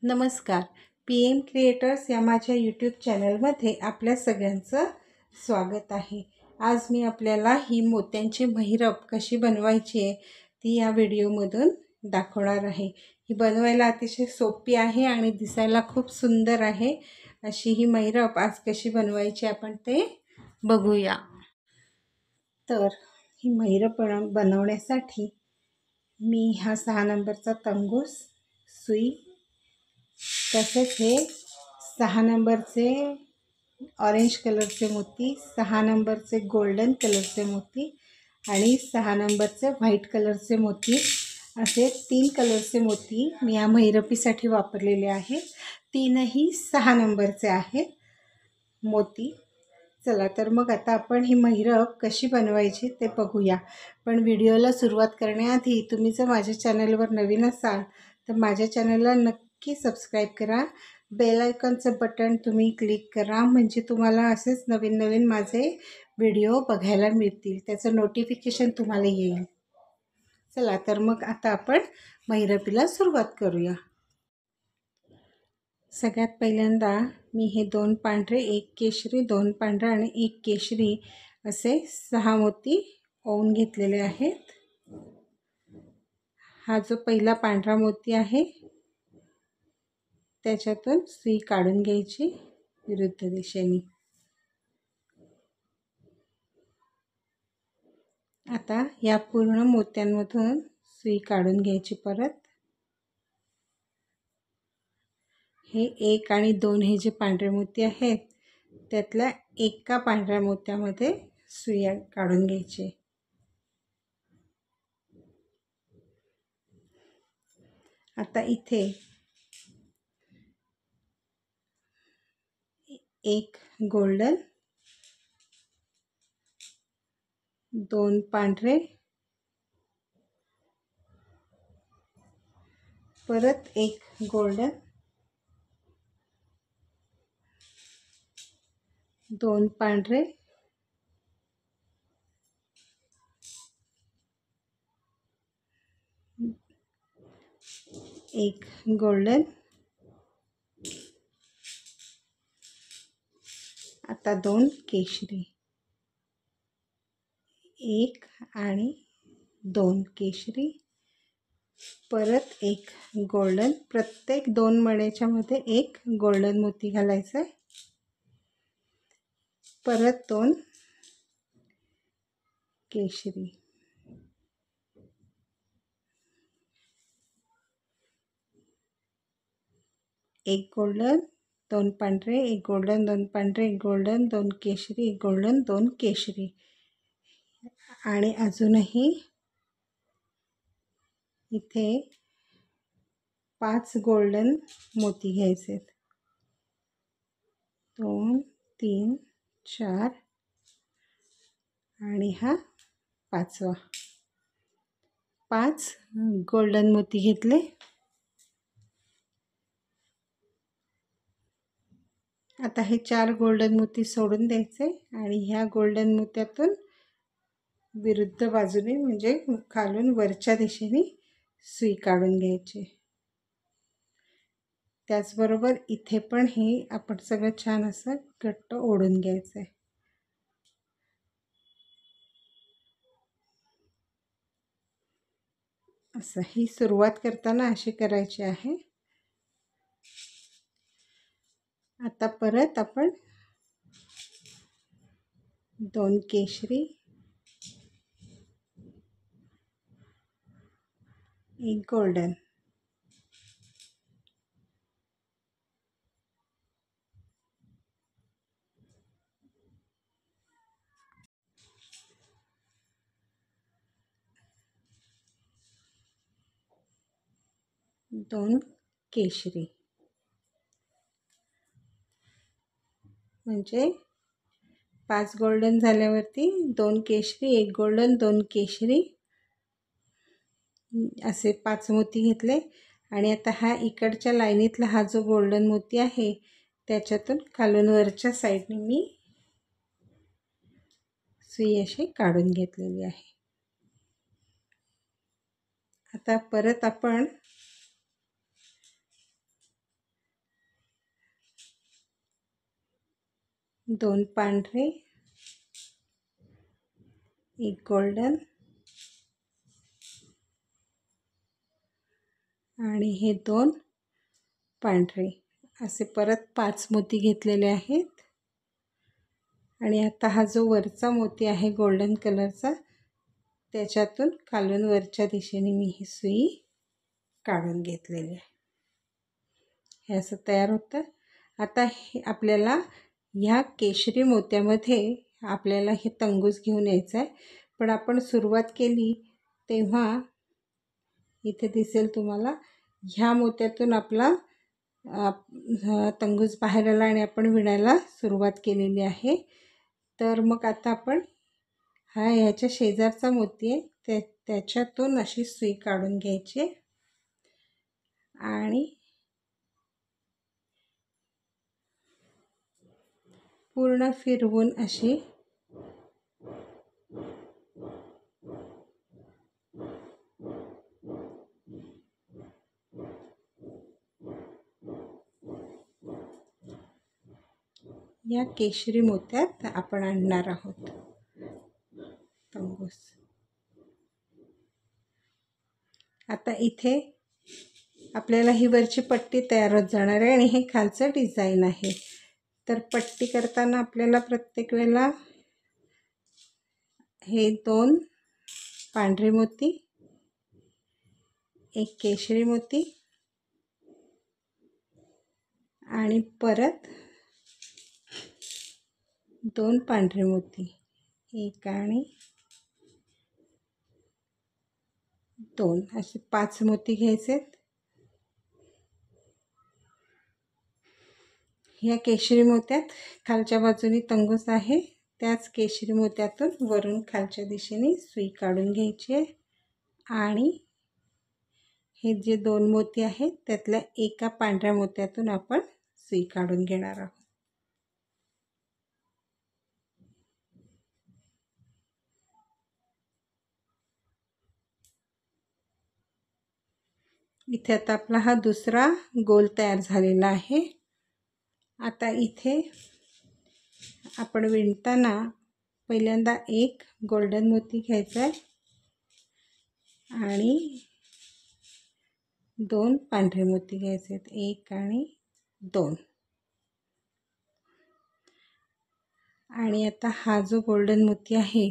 नमस्कार. PM creators या माझ्या यूट्यूब चॅनलमध्ये आपल्या सगळ्यांचं स्वागत आहे. आज मी आपल्याला ही मोत्यांची महिरप कशी बनवायची आहे ती या व्हिडिओमधून दाखवणार आहे. ही बनवायला अतिशय सोपी आहे आणि दिसायला खूप सुंदर आहे. अशी ही महिरप आज कशी बनवायची आपण ते बघूया. तर ही महिरप बनवण्यासाठी मी हा 6 नंबरचा तंगूस, सुई, तसेच हे 6 नंबरचे ऑरेंज कलरचे मोती, 6 नंबरचे गोल्डन कलरचे मोती आणि 6 नंबरचे व्हाईट कलरचे मोती, असे 3 कलरचे मोती मी या महिरपीसाठी वापरलेले आहेत. तीनही 6 नंबरचे आहेत मोती. चला तर मग आता आपण ही महिरप कशी बनवायची ते बघूया. पण व्हिडिओला सुरुवात करण्याआधी तुम्ही जर माझ्या चॅनलवर नवीन असाल तर माझ्या चॅनलला नक्की सबस्क्राईब करा. बेल आयकॉनचं बटन तुम्ही क्लिक करा, म्हणजे तुम्हाला असेच नवीन नवीन माझे व्हिडिओ बघायला मिळतील, त्याचं नोटिफिकेशन तुम्हाला येईल. चला तर मग आता आपण महिरपीला सुरुवात करूया. सगळ्यात पहिल्यांदा मी हे 2 पांढरे, 1 केशरी, 2 पांढरे आणि 1 केशरी असे 6 मोती ओवून घेतलेले आहेत. हा जो पहिला पांढरा मोती आहे त्याच्यातून सुई काढून घ्यायची विरुद्ध दिशेने. आता या पूर्ण मोत्यांमधून सुई काढून घ्यायची परत. हे 1 आणि 2 हे जे पांढरे मोती आहेत त्यातल्या एका पांढऱ्या मोत्यामध्ये सुई काढून घ्यायची. आता इथे 1 गोल्डन, 2 पांढरे, परत 1 गोल्डन, 2 पांढरे, 1 गोल्डन, आता 2 केशरी, 1 आणि 2 केशरी, परत 1 गोल्डन. प्रत्येक 2 मण्याच्या मध्ये 1 गोल्डन मोती घालायचा आहे. परत 2 केशरी, 1 गोल्डन, 2 पांढरे, 1 गोल्डन, 2 पांढरे, 1 गोल्डन, 2 केशरी, 1 गोल्डन, 2 केशरी. आणि अजूनही इथे 5 गोल्डन मोती घ्यायचे. 2, 3, 4 आणि हा 5वा. 5 गोल्डन मोती घेतले. आता हे 4 गोल्डन मोती सोडून द्यायचे आणि ह्या गोल्डन मोत्यातून विरुद्ध बाजूने म्हणजे खालून वरच्या दिशेने सुई काढून घ्यायची. त्याचबरोबर इथे पण हे आपण सगळं छान असं घट्ट ओढून घ्यायचं आहे. असं ही सुरुवात करताना अशी करायची आहे. आता परत आपण 2 केशरी, 1 गोल्डन, दोन केशरी, म्हणजे 5 गोल्डन झाल्यावरती 2 केशरी, 1 गोल्डन, 2 केशरी असे 5 मोती घेतले. आणि आता हा इकडच्या लाईनीतला हा जो गोल्डन मोती आहे त्याच्यातून खालून वरच्या साईडने मी सुई अशी काढून घेतलेली आहे. आता परत आपण 2 पांढरे, 1 गोल्डन आणि हे 2 पांढरे, असे परत 5 मोती घेतलेले आहेत। आणि आता हा जो वरचा मोती आहे गोल्डन कलरचा, त्याच्यातून खालून वरच्या दिशेने मी ही सुई काढून घेतलेली आहे। हे असं तयार होतं। आता हे आपल्याला ह्या केशरी मोत्यामध्ये आपल्याला हे तंगूस घेऊन यायचं आहे। पण आपण सुरुवात केली तेव्हा इथे दिसेल तुम्हाला, ह्या मोत्यातून आपला तंगूस बाहेर आला आणि आपण विणायला सुरुवात केलेली आहे। तर मग आता आपण ह्याच्या शेजारचा मोती आहे त्याच्यातून अशी सुई काढून घ्यायची आणि पूर्ण फिरवून अशी या केशरी मोत्यात आपण आणणार आहोत तंगूस। आता इथे आपल्याला ही वरची पट्टी तयार होत जाणार आहे आणि हे खालचं डिझाइन आहे। तर पट्टी करताना आपल्याला प्रत्येक वेळेला हे 2 पांढरे मोती, 1 केशरी मोती आणि परत 2 पांढरे मोती, 1 आणि 2, असे 5 मोती घ्यायचे। ह्या केशरी मोत्यात खालच्या बाजूने तंगूस आहे, त्याच केशरी मोत्यातून वरून खालच्या दिशेने सुई काढून घ्यायची आहे आणि हे जे 2 मोती आहेत त्यातल्या एका पांढऱ्या मोत्यातून आपण सुई काढून घेणार आहोत। इथे आता आपला हा दुसरा गोल तयार झालेला आहे। आता इथे आपण विणताना पहिल्यांदा 1 गोल्डन मोती घ्यायचा आहे आणि 2 पांढरे मोती घ्यायचे आहेत, 1 आणि 2। आणि आता हा जो गोल्डन मोती आहे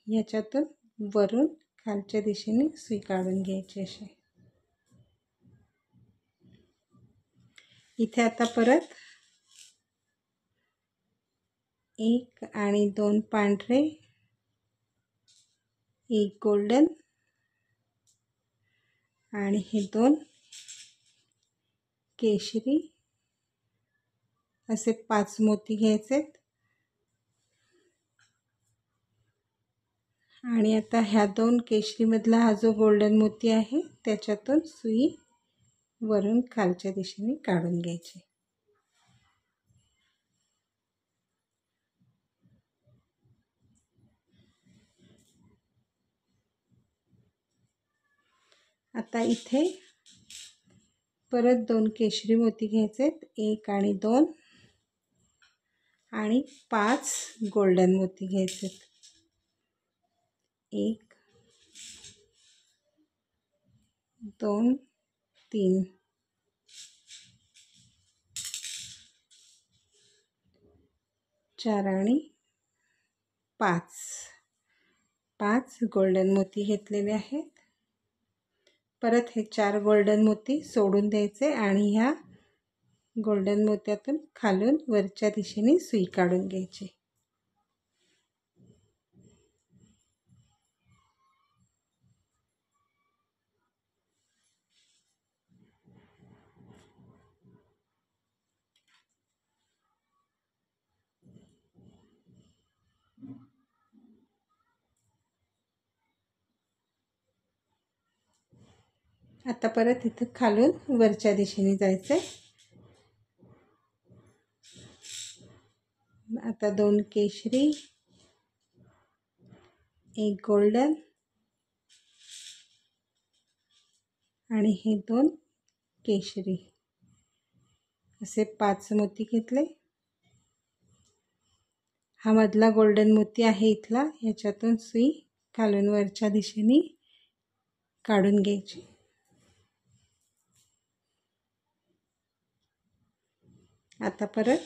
याच्यातून वरून खालच्या दिशेने सुई काढून घ्यायची अशी। इथे आता परत 1 आणि 2 पांढरे, 1 गोल्डन आणि हे 2 केशरी, असे 5 मोती घ्यायचे आणि आता ह्या 2 केशरीमधला हा जो गोल्डन मोती आहे त्याच्यातून सुई वरून खालच्या दिशेने काढून घ्यायची। आता इथे परत 2 केशरी मोती घ्यायचे, 1 आणि 2 आणि 5 गोल्डन मोती घ्यायचे, 1 2 3 4 आणि 5 गोल्डन मोती घेतलेले आहेत। परत हे 4 गोल्डन मोती सोडून द्यायचे आणि ह्या गोल्डन मोत्यातून खालून वरच्या दिशेने सुई काढून घ्यायची। आता परत इथं खालून वरच्या दिशेने जायचंय। आता 2 केशरी, 1 गोल्डन आणि हे 2 केशरी, असे 5 मोती घेतले हा मधला गोल्डन मोती आहे इथला, ह्याच्यातून सुई खालून वरच्या दिशेने काढून घ्यायची. आता परत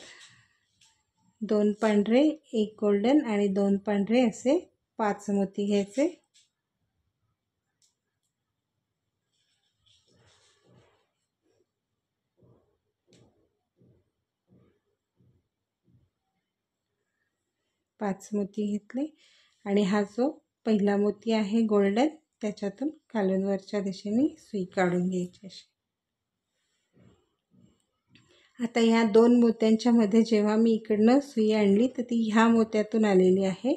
2 पांढरे, 1 गोल्डन आणि 2 पांढरे असे 5 मोती घ्यायचे. पाच मोती घेतले आणि हा जो पहिला मोती आहे गोल्डन, त्याच्यातून खालून वरच्या दिशेने सुई काढून घ्यायची अशी. आता ह्या 2 मोत्यांच्या मध्ये जेव्हा मी इकडनं सुई आणली तर ती ह्या मोत्यातून आलेली आहे.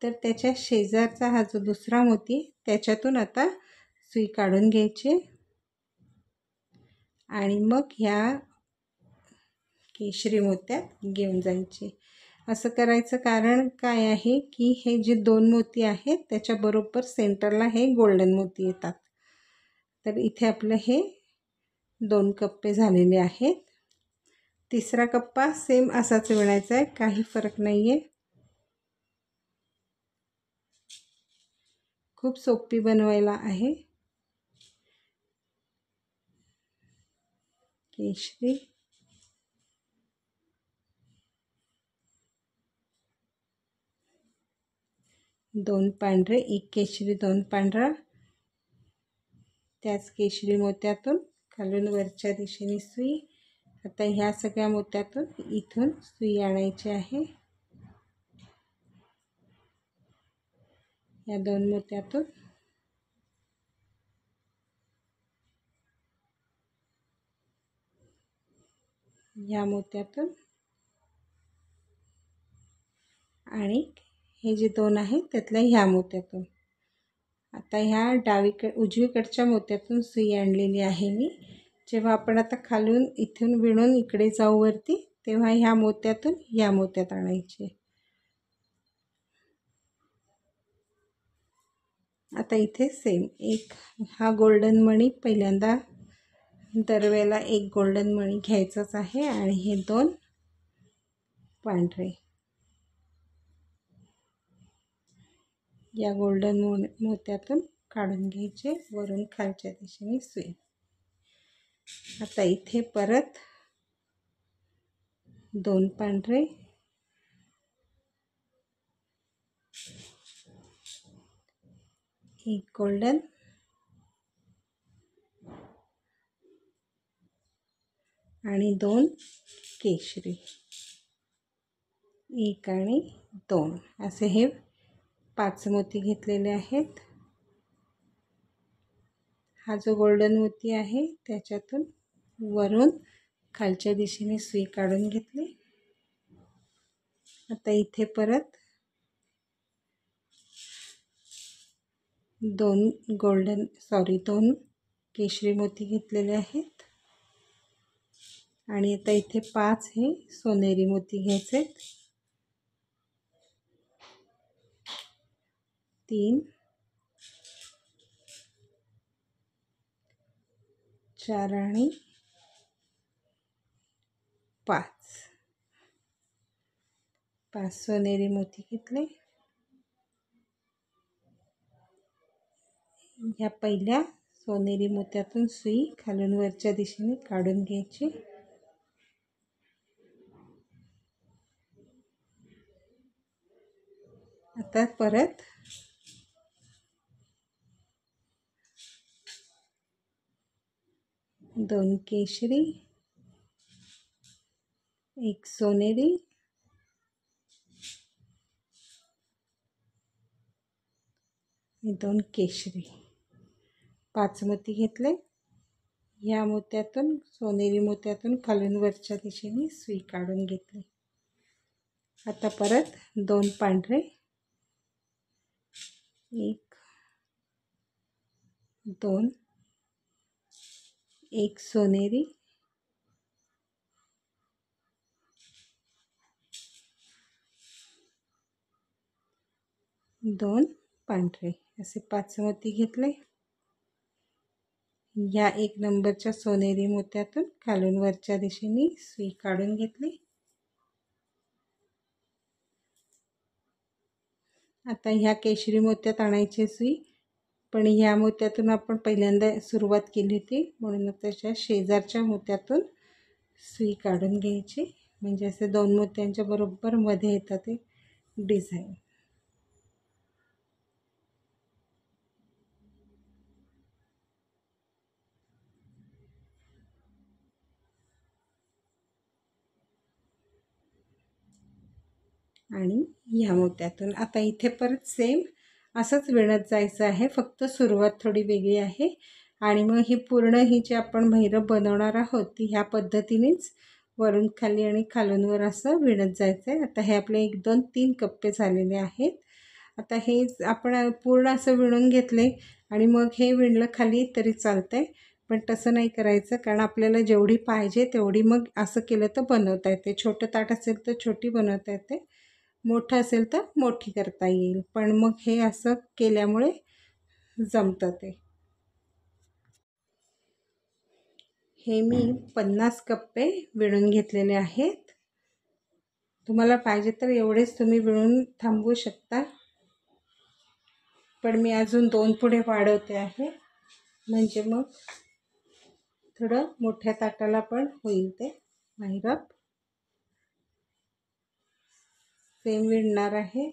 तर त्याच्या शेजारचा हा जो दुसरा मोती, त्याच्यातून आता सुई काढून घ्यायची आणि मग ह्या केशरी मोत्यात घेऊन जायची. असं करायचं कारण काय आहे की हे जे 2 मोती आहेत त्याच्या बरोबर सेंटरला हे गोल्डन मोती येतात. तर इथे आपलं हे 2 कप्पे झालेले आहेत. तिसरा कप्पा सेम असाच विणायचा आहे, काही फरक नाही आहे. खूप सोपी बनवायला आहे. केशरी, 2 पांढरे, 1 केशरी 2 पांढरा, त्याच केशरी मोत्यातून खालून वरच्या दिशेने सुई. आता ह्या सगळ्या मोत्यातून इथून सुई आणायची आहे. या 2 मोत्यातून या मोत्यातून आणि हे जे 2 आहेत त्यातल्या ह्या मोत्यातून. आता ह्या उजवीकडच्या मोत्यातून सुई आणलेली आहे मी. जेव्हा आपण आता खालून इथून विणून इकडे जाऊ वरती, तेव्हा ह्या मोत्यातून या मोत्यात आणायची. आता इथे सेम एक हा गोल्डन मणी, पहिल्यांदा दरवेळेला 1 गोल्डन मणी घ्यायचाच आहे आणि हे 2 पांढरे. या गोल्डन मोत्यातून काढून घ्यायचे वरून खालच्या दिशेने सुई. आता इथे परत 2 पांढरे, 1 गोल्डन आणि 2 केशरी, 1 आणि 2 असे हे 5 मोती घेतलेले आहेत. हा जो गोल्डन मोती आहे त्याच्यातून वरून खालच्या दिशेने सुई काढून घेतली. आता इथे परत 2 केशरी मोती घेतलेले आहेत आणि आता इथे 5 हे सोनेरी मोती घ्यायचे. 3 4 आणि 5 सोनेरी मोती घेतले. या पहिल्या सोनेरी मोत्यातून सुई खालून वरच्या दिशेने काढून घ्यायची. आता परत 2 केशरी, 1 सोनेरी आणि 2 केशरी, 5 मोती घेतले. या मोत्यातून सोनेरी मोत्यातून खालून वरच्या दिशेने सुई काढून घेतली. आता परत 2 पांढरे, 1 2 1 सोनेरी, 2 पांढरे असे 5 मोती घेतले. या 1 नंबरच्या सोनेरी मोत्यातून खालून वरच्या दिशेने सुई काढून घेतली. आता ह्या केशरी मोत्यात आणायची सुई, पण ह्या मोत्यातून आपण पहिल्यांदा सुरुवात केली होती, म्हणून त्याच्या शेजारच्या मोत्यातून सुई काढून घ्यायची, म्हणजे असे 2 मोत्यांच्या बरोबर मध्ये येतात ते डिझाईन. आणि ह्या मोत्यातून आता इथे परत सेम असंच विणत जायचं आहे, फक्त सुरुवात थोडी वेगळी आहे. आणि मग ही पूर्ण ही जी आपण भैरव बनवणार आहोत ती ह्या पद्धतीनेच वरून खाली आणि खालून वर असं विणत जायचं आहे. आता हे आपले 1 2 3 कप्पे झालेले आहेत. आता हे आपण पूर्ण असं विणून घेतले आणि मग हे विणलं खाली तरी चालतंय, पण तसं नाही करायचं, कारण आपल्याला जेवढी पाहिजे तेवढी मग असं केलं तर बनवता येते. छोटं ताट असेल तर छोटी बनवता येते, मोठं असेल तर मोठी करता येईल, पण मग हे असं केल्यामुळे जमतं ते. हे मी 50 कप्पे विणून घेतलेले आहेत. तुम्हाला पाहिजे तर एवढेच तुम्ही विणून थांबवू शकता, पण मी अजून 2 पुढे वाढवते आहे, म्हणजे मग थोडं मोठ्या ताटाला पण होईल ते भैरव. सेम विणणार आहे.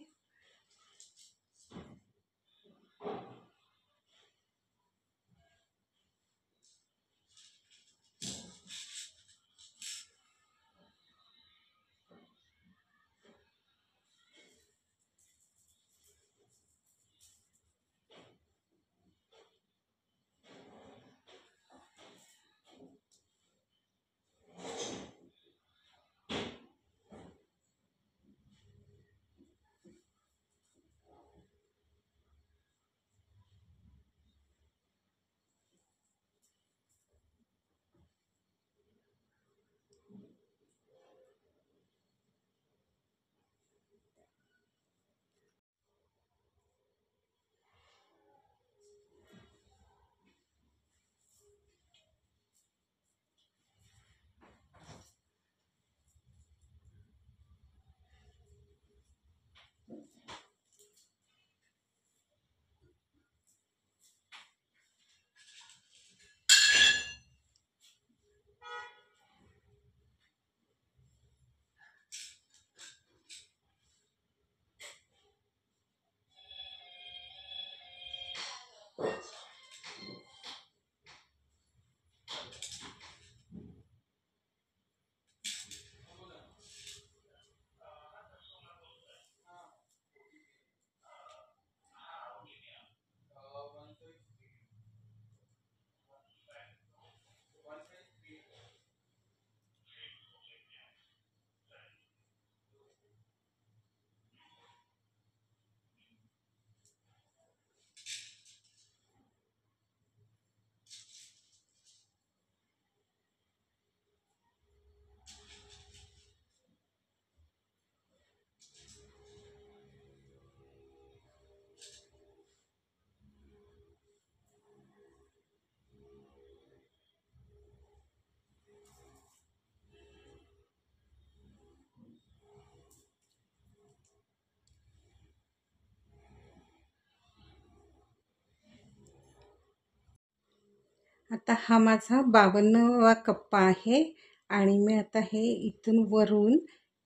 आता हा माझा 52वा कप्पा आहे आणि मी आता हे इथून वरून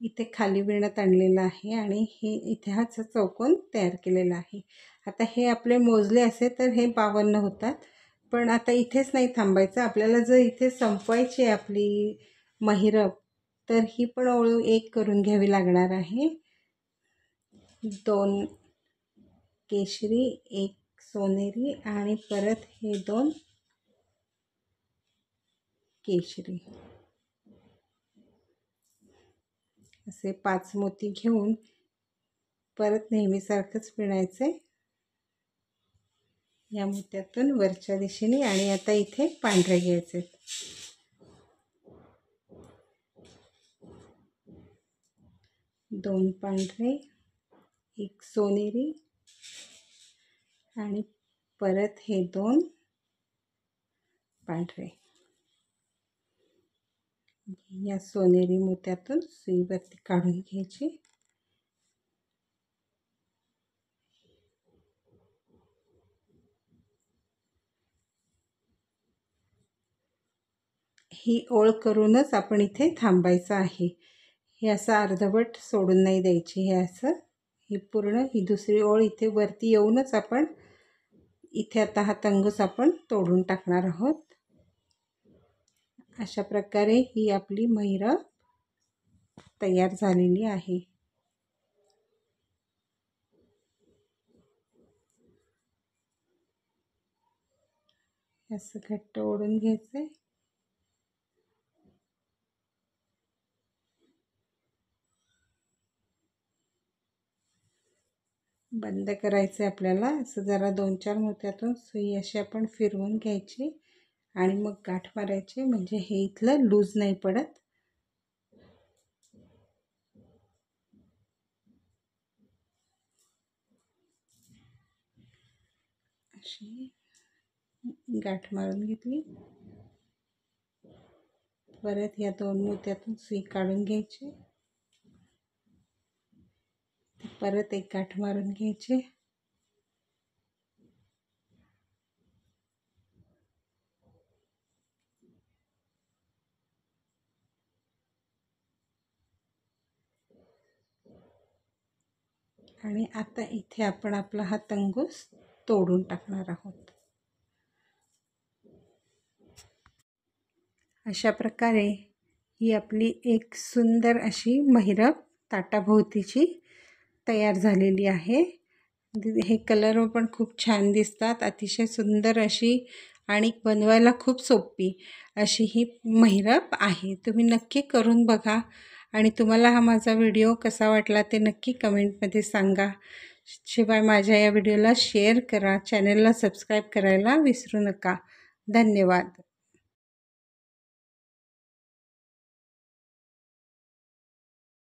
इथे खाली विणत आणलेलं आहे आणि हे इथे हा चौकोन तयार केलेला आहे. आता हे आपले मोजले असे तर हे 52 होतात, पण आता इथेच नाही थांबायचं. आपल्याला जर इथे संपवायची आहे आपली महिरप, तर ही पण ओळ 1 करून घ्यावी लागणार आहे. 2 केशरी, 1 सोनेरी आणि परत हे 2 केशरी, असे 5 मोती घेऊन परत नेहमीसारखंच विणायचे या मोत्यातून वरच्या दिशेने. आणि आता इथे पांढरे घ्यायचे, 2 पांढरे, 1 सोनेरी आणि परत हे 2 पांढरे. या सोनेरी मोत्यातून सुईवरती काढून घ्यायची ही ओळ करूनच आपण इथे थांबायचं आहे. हे असं अर्धवट सोडून नाही द्यायची. हे असं ही पूर्ण ही दुसरी ओळ इथे वरती येऊनच आपण इथे आता हा तंगूस आपण तोडून टाकणार आहोत. अशा प्रकारे ही आपली महिरप तयार झालेली आहे. असं घट्ट ओढून घ्यायचंय. बंद करायचं आपल्याला. असं जरा 2-4 मोत्यातून सुई अशी आपण फिरवून घ्यायची आणि मग गाठ मारायची, म्हणजे हे इथलं लूज नाही पडत. अशी गाठ मारून घेतली. परत या 2 मोत्यातून सुई काढून घ्यायची. परत एक गाठ मारून घ्यायची. आणि आता इथे आपण आपला हा तंगूस तोडून टाकणार आहोत. अशा प्रकारे ही आपली एक सुंदर अशी महिरप ताटाभोवतीची तयार झालेली आहे. हे कलर पण खूप छान दिसतात. अतिशय सुंदर अशी आणि बनवायला खूप सोपी अशी ही महिरप आहे. तुम्ही नक्की करून बघा आणि तुम्हाला हा माझा व्हिडिओ कसा वाटला ते नक्की कमेंटमध्ये सांगा. शिवाय माझ्या या व्हिडिओला शेअर करा, चॅनलला सबस्क्राईब करायला विसरू नका. धन्यवाद.